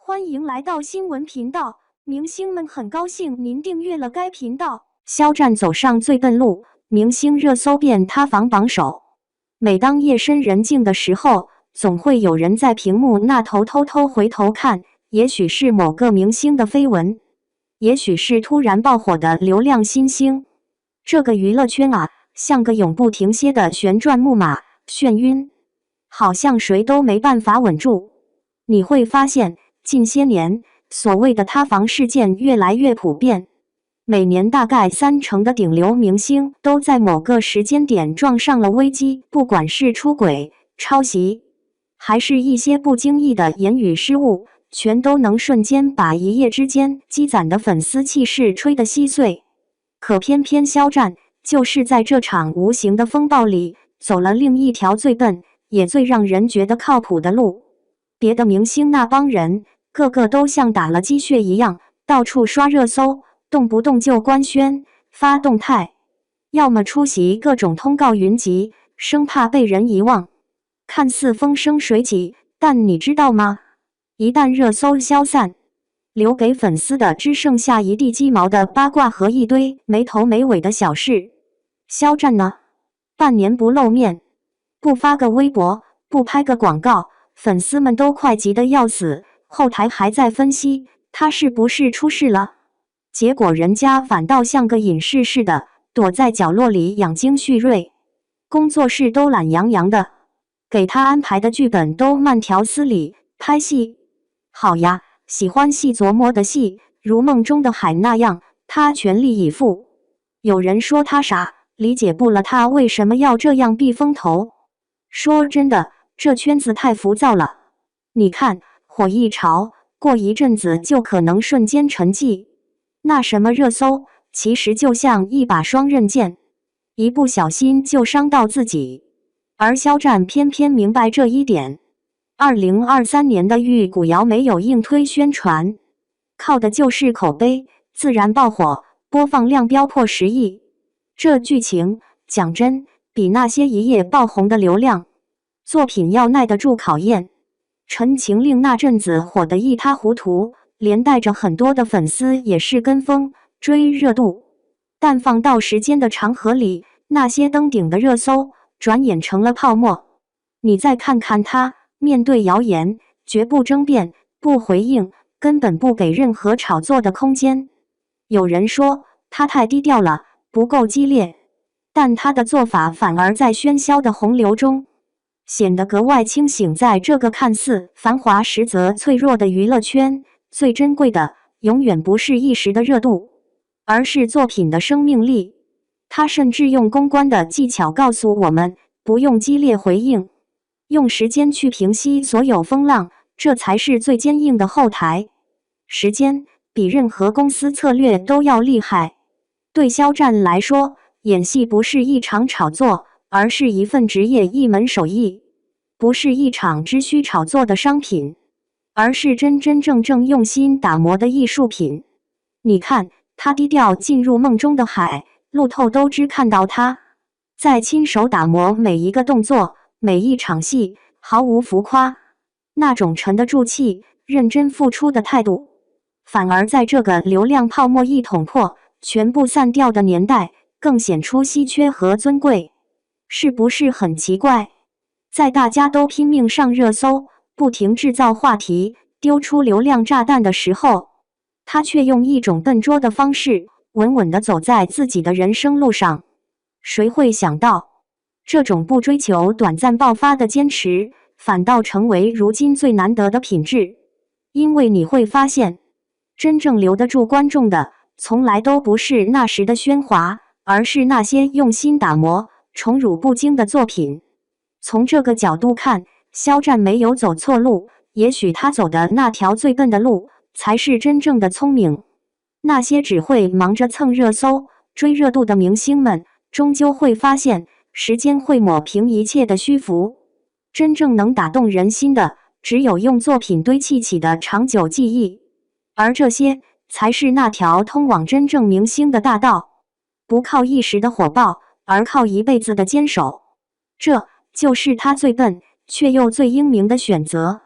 欢迎来到新闻频道，明星们很高兴您订阅了该频道。肖战走上最笨路，明星热搜变塌房榜首。每当夜深人静的时候，总会有人在屏幕那头偷偷回头看，也许是某个明星的绯闻，也许是突然爆火的流量新星。这个娱乐圈啊，像个永不停歇的旋转木马，眩晕，好像谁都没办法稳住。你会发现，近些年，所谓的塌房事件越来越普遍。每年大概30%的顶流明星都在某个时间点撞上了危机，不管是出轨、抄袭，还是一些不经意的言语失误，全都能瞬间把一夜之间积攒的粉丝气势吹得稀碎。可偏偏肖战就是在这场无形的风暴里，走了另一条最笨，也最让人觉得靠谱的路。别的明星那帮人，个个都像打了鸡血一样，到处刷热搜，动不动就官宣、发动态，要么出席各种通告云集，生怕被人遗忘。看似风生水起，但你知道吗？一旦热搜消散，留给粉丝的只剩下一地鸡毛的八卦和一堆没头没尾的小事。肖战呢？半年不露面，不发个微博，不拍个广告，粉丝们都快急得要死，后台还在分析他是不是出事了。结果人家反倒像个隐士似的，躲在角落里养精蓄锐，工作室都懒洋洋的，给他安排的剧本都慢条斯理。拍戏好呀，喜欢细琢磨的戏，如梦中的海那样，他全力以赴。有人说他傻，理解不了他为什么要这样避风头。说真的，这圈子太浮躁了。你看，火一潮，过一阵子就可能瞬间沉寂。那什么热搜，其实就像一把双刃剑，一不小心就伤到自己。而肖战偏偏明白这一点。2023年的《玉骨遥》没有硬推宣传，靠的就是口碑，自然爆火，播放量飙破10亿。这剧情，讲真，比那些一夜爆红的流量作品要耐得住考验。《陈情令》那阵子火得一塌糊涂，连带着很多的粉丝也是跟风追热度。但放到时间的长河里，那些登顶的热搜，转眼成了泡沫。你再看看他，面对谣言，绝不争辩，不回应，根本不给任何炒作的空间。有人说他太低调了，不够激烈，但他的做法反而在喧嚣的洪流中显得格外清醒。在这个看似繁华实则脆弱的娱乐圈，最珍贵的永远不是一时的热度，而是作品的生命力。他甚至用公关的技巧告诉我们，不用激烈回应，用时间去平息所有风浪，这才是最坚硬的后台。时间比任何公司策略都要厉害。对肖战来说，演戏不是一场炒作，而是一份职业，一门手艺，不是一场只需炒作的商品，而是真真正正用心打磨的艺术品。你看，他低调进入梦中的海，路透都只看到他在亲手打磨每一个动作，每一场戏，毫无浮夸，那种沉得住气、认真付出的态度，反而在这个流量泡沫一捅破、全部散掉的年代，更显出稀缺和尊贵。是不是很奇怪？在大家都拼命上热搜，不停制造话题，丢出流量炸弹的时候，他却用一种笨拙的方式，稳稳地走在自己的人生路上。谁会想到，这种不追求短暂爆发的坚持，反倒成为如今最难得的品质。因为你会发现，真正留得住观众的，从来都不是那时的喧哗，而是那些用心打磨、宠辱不惊的作品。从这个角度看，肖战没有走错路，也许他走的那条最笨的路，才是真正的聪明。那些只会忙着蹭热搜、追热度的明星们，终究会发现，时间会抹平一切的虚浮。真正能打动人心的，只有用作品堆砌起的长久记忆。而这些，才是那条通往真正明星的大道。不靠一时的火爆，而靠一辈子的坚守。这就是他最笨，却又最英明的选择。